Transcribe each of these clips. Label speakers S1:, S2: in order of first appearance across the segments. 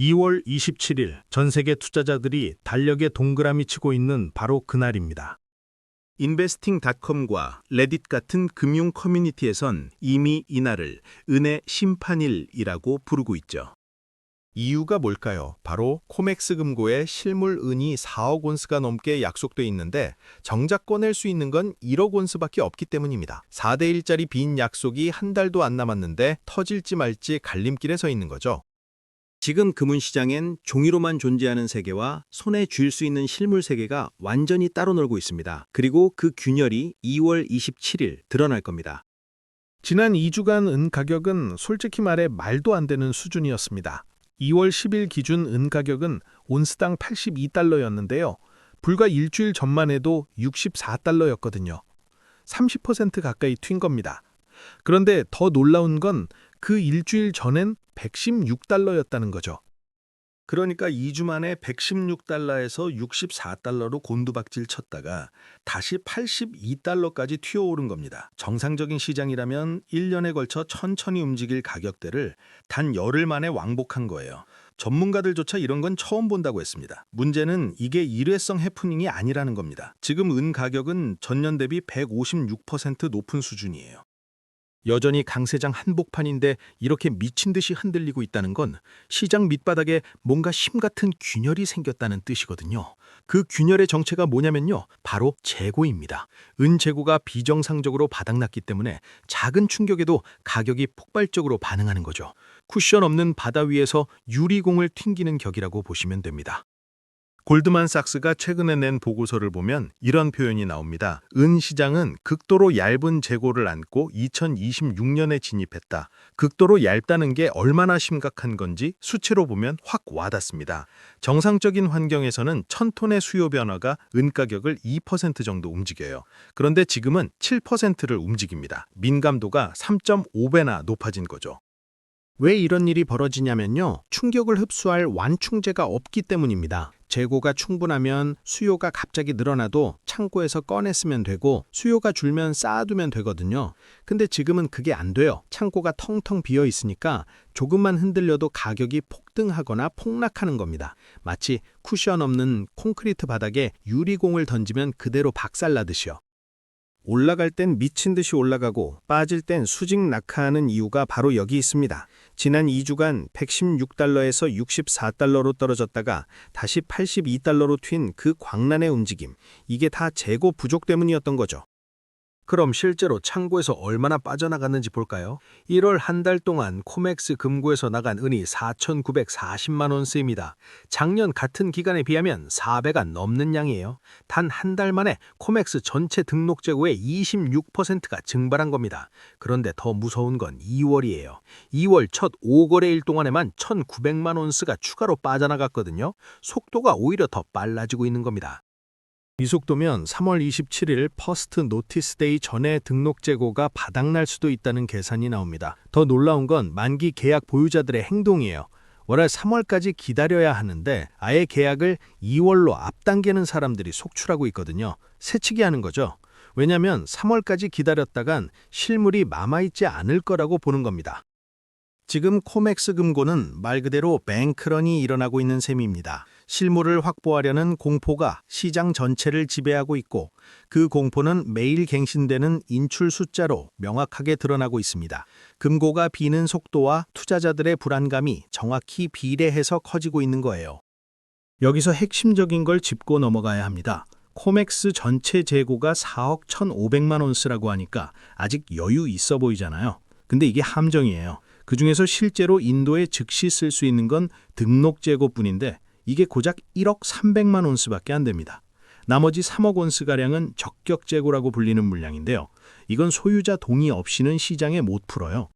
S1: 2월 27일 전 세계 투자자들이 달력에 동그라미 치고 있는 바로 그날입니다.
S2: 인베스팅닷컴과 레딧 같은 금융 커뮤니티에선 이미 이날을 은의 심판일이라고 부르고 있죠.
S3: 이유가 뭘까요? 바로 코맥스 금고에 실물 은이 4억 온스가 넘게 약속돼 있는데 정작 꺼낼 수 있는 건 1억 온스밖에 없기 때문입니다. 4대 1짜리 빈 약속이 한 달도 안 남았는데 터질지 말지 갈림길에 서 있는 거죠.
S2: 지금 금융시장엔 종이로만 존재하는 세계와 손에 쥘 수 있는 실물 세계가 완전히 따로 놀고 있습니다. 그리고 그 균열이 2월 27일 드러날 겁니다.
S1: 지난 2주간 은 가격은 솔직히 말해 말도 안 되는 수준이었습니다. 2월 10일 기준 은 가격은 온스당 82달러였는데요. 불과 일주일 전만 해도 64달러였거든요. 30% 가까이 튄 겁니다. 그런데 더 놀라운 건 그 일주일 전엔 116달러였다는 거죠.
S2: 그러니까 2주 만에 116달러에서 64달러로 곤두박질 쳤다가 다시 82달러까지 튀어오른 겁니다. 정상적인 시장이라면 1년에 걸쳐 천천히 움직일 가격대를 단 열흘 만에 왕복한 거예요. 전문가들조차 이런 건 처음 본다고 했습니다. 문제는 이게 일회성 해프닝이 아니라는 겁니다. 지금 은 가격은 전년 대비 156% 높은 수준이에요.
S3: 여전히 강세장 한복판인데 이렇게 미친 듯이 흔들리고 있다는 건 시장 밑바닥에 뭔가 힘 같은 균열이 생겼다는 뜻이거든요. 그 균열의 정체가 뭐냐면요. 바로 재고입니다. 은 재고가 비정상적으로 바닥났기 때문에 작은 충격에도 가격이 폭발적으로 반응하는 거죠. 쿠션 없는 바다 위에서 유리공을 튕기는 격이라고 보시면 됩니다. 골드만삭스가 최근에 낸 보고서를 보면 이런 표현이 나옵니다. 은 시장은 극도로 얇은 재고를 안고 2026년에 진입했다. 극도로 얇다는 게 얼마나 심각한 건지 수치로 보면 확 와닿습니다. 정상적인 환경에서는 1000톤의 수요 변화가 은 가격을 2% 정도 움직여요. 그런데 지금은 7%를 움직입니다. 민감도가 3.5배나 높아진 거죠.
S1: 왜 이런 일이 벌어지냐면요. 충격을 흡수할 완충제가 없기 때문입니다. 재고가 충분하면 수요가 갑자기 늘어나도 창고에서 꺼냈으면 되고 수요가 줄면 쌓아두면 되거든요. 근데 지금은 그게 안 돼요. 창고가 텅텅 비어 있으니까 조금만 흔들려도 가격이 폭등하거나 폭락하는 겁니다. 마치 쿠션 없는 콘크리트 바닥에 유리공을 던지면 그대로 박살나듯이요. 올라갈 땐 미친 듯이 올라가고 빠질 땐 수직 낙하하는 이유가 바로 여기 있습니다. 지난 2주간 116달러에서 64달러로 떨어졌다가 다시 82달러로 튄 그 광란의 움직임. 이게 다 재고 부족 때문이었던 거죠.
S3: 그럼 실제로 창고에서 얼마나 빠져나갔는지 볼까요? 1월 한 달 동안 코맥스 금고에서 나간 은이 4,940만 온스입니다. 작년 같은 기간에 비하면 4배가 넘는 양이에요. 단 한 달 만에 코맥스 전체 등록 재고의 26%가 증발한 겁니다. 그런데 더 무서운 건 2월이에요. 2월 첫 5거래일 동안에만 1,900만 온스가 추가로 빠져나갔거든요. 속도가 오히려 더 빨라지고 있는 겁니다.
S1: 이 속도면 3월 27일 퍼스트 노티스 데이 전에 등록 재고가 바닥날 수도 있다는 계산이 나옵니다. 더 놀라운 건 만기 계약 보유자들의 행동이에요. 원래 3월까지 기다려야 하는데 아예 계약을 2월로 앞당기는 사람들이 속출하고 있거든요. 새치기 하는 거죠. 왜냐하면 3월까지 기다렸다간 실물이 남아있지 않을 거라고 보는 겁니다.
S3: 지금 코맥스 금고는 말 그대로 뱅크런이 일어나고 있는 셈입니다. 실물을 확보하려는 공포가 시장 전체를 지배하고 있고 그 공포는 매일 갱신되는 인출 숫자로 명확하게 드러나고 있습니다. 금고가 비는 속도와 투자자들의 불안감이 정확히 비례해서 커지고 있는 거예요.
S1: 여기서 핵심적인 걸 짚고 넘어가야 합니다. 코맥스 전체 재고가 4억 1,500만 온스라고 하니까 아직 여유 있어 보이잖아요. 근데 이게 함정이에요. 그중에서 실제로 인도에 즉시 쓸 수 있는 건 등록 재고뿐인데 이게 고작 1억 300만 온스밖에 안 됩니다. 나머지 3억 온스가량은 적격 재고라고 불리는 물량인데요. 이건 소유자 동의 없이는 시장에 못 풀어요.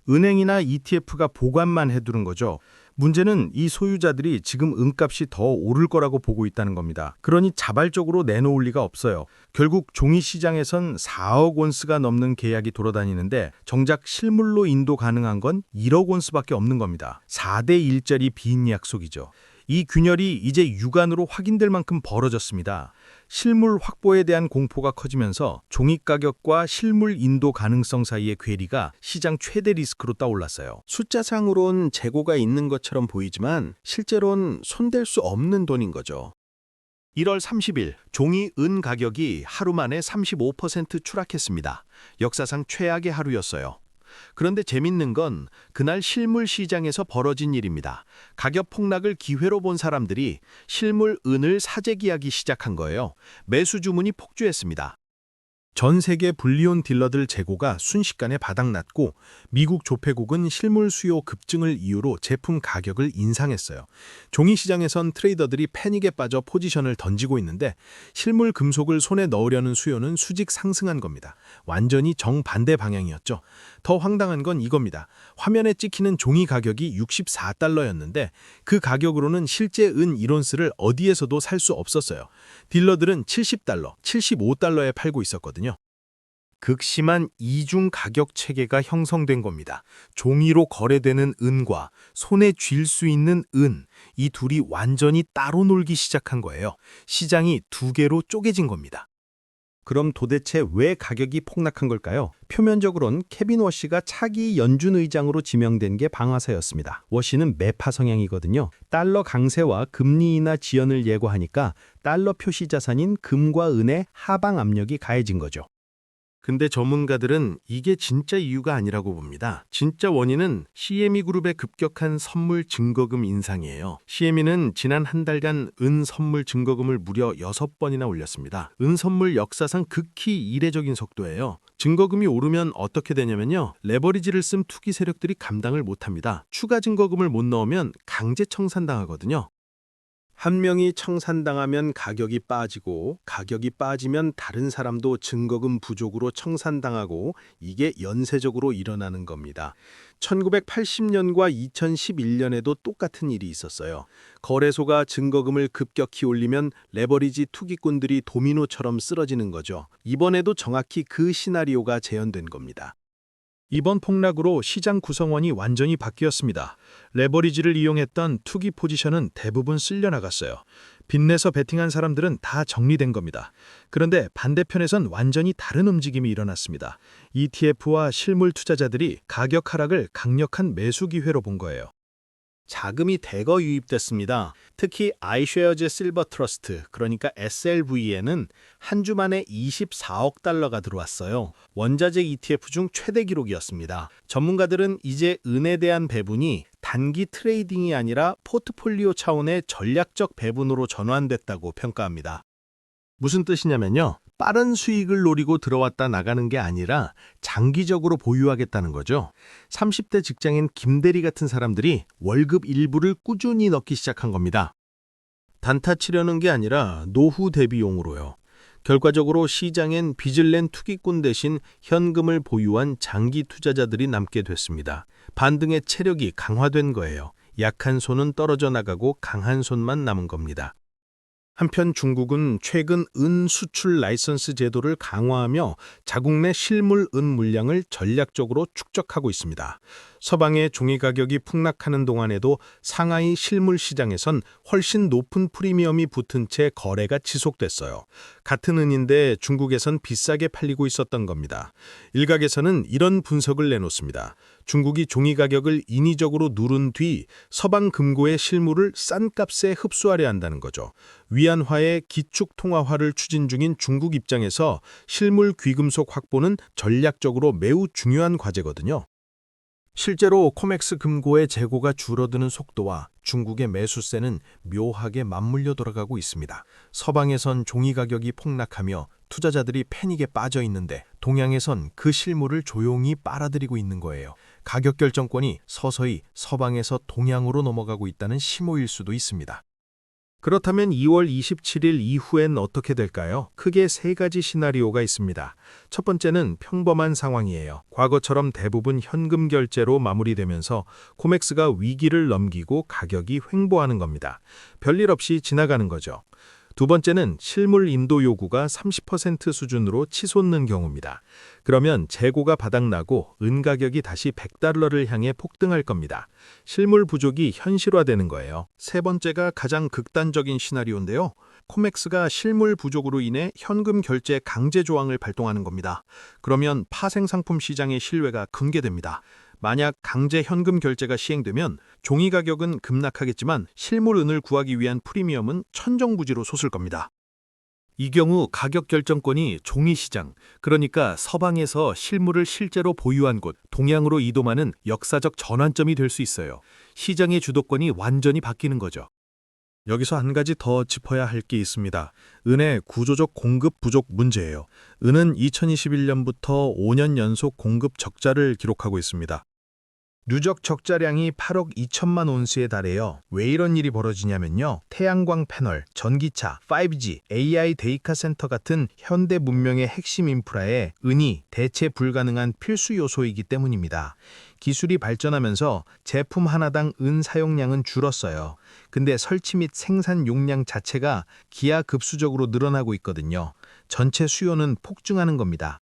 S1: 은행이나 ETF가 보관만 해두는 거죠. 문제는 이 소유자들이 지금 은값이 더 오를 거라고 보고 있다는 겁니다. 그러니 자발적으로 내놓을 리가 없어요. 결국 종이 시장에선 4억 온스가 넘는 계약이 돌아다니는데 정작 실물로 인도 가능한 건 1억 온스밖에 없는 겁니다. 4대 1짜리 빈 약속이죠.
S3: 이 균열이 이제 육안으로 확인될 만큼 벌어졌습니다. 실물 확보에 대한 공포가 커지면서 종이 가격과 실물 인도 가능성 사이의 괴리가 시장 최대 리스크로 떠올랐어요. 숫자상으론 재고가 있는 것처럼 보이지만 실제로는 손댈 수 없는 돈인 거죠. 1월 30일 종이 은 가격이 하루 만에 35% 추락했습니다. 역사상 최악의 하루였어요. 그런데 재밌는 건 그날 실물 시장에서 벌어진 일입니다. 가격 폭락을 기회로 본 사람들이 실물 은을 사재기하기 시작한 거예요. 매수 주문이 폭주했습니다. 전 세계 불리온 딜러들 재고가 순식간에 바닥났고 미국 조폐국은 실물 수요 급증을 이유로 제품 가격을 인상했어요. 종이 시장에선 트레이더들이 패닉에 빠져 포지션을 던지고 있는데 실물 금속을 손에 넣으려는 수요는 수직 상승한 겁니다. 완전히 정반대 방향이었죠. 더 황당한 건 이겁니다. 화면에 찍히는 종이 가격이 64달러였는데 그 가격으로는 실제 은 1온스를 어디에서도 살 수 없었어요. 딜러들은 70달러, 75달러에 팔고 있었거든요. 극심한 이중 가격 체계가 형성된 겁니다. 종이로 거래되는 은과 손에 쥘 수 있는 은, 이 둘이 완전히 따로 놀기 시작한 거예요. 시장이 두 개로 쪼개진 겁니다. 그럼 도대체 왜 가격이 폭락한 걸까요? 표면적으론 케빈 워시가 차기 연준 의장으로 지명된 게 방아쇠였습니다. 워시는 매파 성향이거든요. 달러 강세와 금리 인하 지연을 예고하니까 달러 표시 자산인 금과 은의 하방 압력이 가해진 거죠. 근데 전문가들은 이게 진짜 이유가 아니라고 봅니다. 진짜 원인은 CME 그룹의 급격한 선물 증거금 인상이에요. CME는 지난 한 달간 은 선물 증거금을 무려 6번이나 올렸습니다. 은 선물 역사상 극히 이례적인 속도예요. 증거금이 오르면 어떻게 되냐면요. 레버리지를 쓴 투기 세력들이 감당을 못합니다. 추가 증거금을 못 넣으면 강제 청산당하거든요. 한 명이 청산당하면 가격이 빠지고 가격이 빠지면 다른 사람도 증거금 부족으로 청산당하고 이게 연쇄적으로 일어나는 겁니다. 1980년과 2011년에도 똑같은 일이 있었어요. 거래소가 증거금을 급격히 올리면 레버리지 투기꾼들이 도미노처럼 쓰러지는 거죠. 이번에도 정확히 그 시나리오가 재현된 겁니다. 이번 폭락으로 시장 구성원이 완전히 바뀌었습니다. 레버리지를 이용했던 투기 포지션은 대부분 쓸려나갔어요. 빚내서 베팅한 사람들은 다 정리된 겁니다. 그런데 반대편에선 완전히 다른 움직임이 일어났습니다. ETF와 실물 투자자들이 가격 하락을 강력한 매수 기회로 본 거예요. 자금이 대거 유입됐습니다. 특히 아이쉐어즈 실버 트러스트, 그러니까 SLV에는 한 주 만에 24억 달러가 들어왔어요. 원자재 ETF 중 최대 기록이었습니다. 전문가들은 이제 은에 대한 배분이 단기 트레이딩이 아니라 포트폴리오 차원의 전략적 배분으로 전환됐다고 평가합니다. 무슨 뜻이냐면요. 빠른 수익을 노리고 들어왔다 나가는 게 아니라 장기적으로 보유하겠다는 거죠. 30대 직장인 김대리 같은 사람들이 월급 일부를 꾸준히 넣기 시작한 겁니다. 단타 치려는 게 아니라 노후 대비용으로요. 결과적으로 시장엔 빚을 낸 투기꾼 대신 현금을 보유한 장기 투자자들이 남게 됐습니다. 반등의 체력이 강화된 거예요. 약한 손은 떨어져 나가고 강한 손만 남은 겁니다. 한편 중국은 최근 은 수출 라이선스 제도를 강화하며 자국 내 실물 은 물량을 전략적으로 축적하고 있습니다. 서방의 종이 가격이 폭락하는 동안에도 상하이 실물 시장에선 훨씬 높은 프리미엄이 붙은 채 거래가 지속됐어요. 같은 은인데 중국에선 비싸게 팔리고 있었던 겁니다. 일각에서는 이런 분석을 내놓습니다. 중국이 종이 가격을 인위적으로 누른 뒤 서방 금고의 실물을 싼 값에 흡수하려 한다는 거죠. 위안화의 기축 통화화를 추진 중인 중국 입장에서 실물 귀금속 확보는 전략적으로 매우 중요한 과제거든요. 실제로 코맥스 금고의 재고가 줄어드는 속도와 중국의 매수세는 묘하게 맞물려 돌아가고 있습니다. 서방에선 종이 가격이 폭락하며 투자자들이 패닉에 빠져 있는데 동양에선 그 실물을 조용히 빨아들이고 있는 거예요. 가격 결정권이 서서히 서방에서 동양으로 넘어가고 있다는 신호일 수도 있습니다. 그렇다면 2월 27일 이후엔 어떻게 될까요? 크게 세 가지 시나리오가 있습니다. 첫 번째는 평범한 상황이에요. 과거처럼 대부분 현금 결제로 마무리되면서 코맥스가 위기를 넘기고 가격이 횡보하는 겁니다. 별일 없이 지나가는 거죠. 두 번째는 실물 인도 요구가 30% 수준으로 치솟는 경우입니다. 그러면 재고가 바닥나고 은 가격이 다시 100달러를 향해 폭등할 겁니다. 실물 부족이 현실화되는 거예요. 세 번째가 가장 극단적인 시나리오인데요. 코맥스가 실물 부족으로 인해 현금 결제 강제 조항을 발동하는 겁니다. 그러면 파생 상품 시장의 신뢰가 금괴됩니다. 만약 강제 현금 결제가 시행되면 종이 가격은 급락하겠지만 실물 은을 구하기 위한 프리미엄은 천정부지로 솟을 겁니다. 이 경우 가격 결정권이 종이 시장, 그러니까 서방에서 실물을 실제로 보유한 곳, 동양으로 이동하는 역사적 전환점이 될 수 있어요. 시장의 주도권이 완전히 바뀌는 거죠. 여기서 한 가지 더 짚어야 할 게 있습니다. 은의 구조적 공급 부족 문제예요. 은은 2021년부터 5년 연속 공급 적자를 기록하고 있습니다. 누적 적자량이 8억 2천만 온스에 달해요. 왜 이런 일이 벌어지냐면요. 태양광 패널, 전기차, 5G, AI 데이터 센터 같은 현대 문명의 핵심 인프라에 은이 대체 불가능한 필수 요소이기 때문입니다. 기술이 발전하면서 제품 하나당 은 사용량은 줄었어요. 근데 설치 및 생산 용량 자체가 기하급수적으로 늘어나고 있거든요. 전체 수요는 폭증하는 겁니다.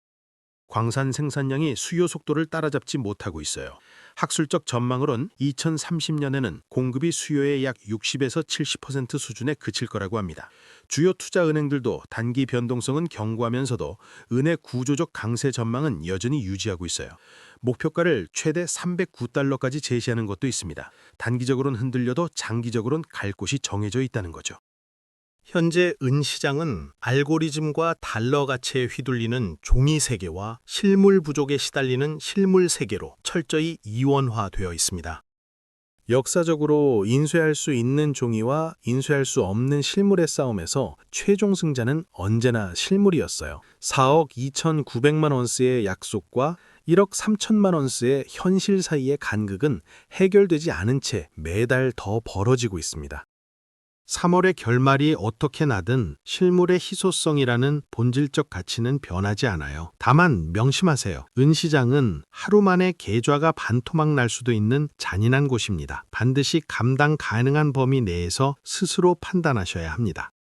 S3: 광산 생산량이 수요 속도를 따라잡지 못하고 있어요. 학술적 전망으론 2030년에는 공급이 수요의 약 60에서 70% 수준에 그칠 거라고 합니다. 주요 투자 은행들도 단기 변동성은 경고하면서도 은의 구조적 강세 전망은 여전히 유지하고 있어요. 목표가를 최대 309달러까지 제시하는 것도 있습니다. 단기적으로는 흔들려도 장기적으로는 갈 곳이 정해져 있다는 거죠. 현재 은 시장은 알고리즘과 달러 가치에 휘둘리는 종이 세계와 실물 부족에 시달리는 실물 세계로 철저히 이원화되어 있습니다. 역사적으로 인쇄할 수 있는 종이와 인쇄할 수 없는 실물의 싸움에서 최종 승자는 언제나 실물이었어요. 4억 2,900만 원스의 약속과 1억 3천만 원스의 현실 사이의 간극은 해결되지 않은 채 매달 더 벌어지고 있습니다. 3월의 결말이 어떻게 나든 실물의 희소성이라는 본질적 가치는 변하지 않아요. 다만 명심하세요. 은시장은 하루 만에 계좌가 반토막 날 수도 있는 잔인한 곳입니다. 반드시 감당 가능한 범위 내에서 스스로 판단하셔야 합니다.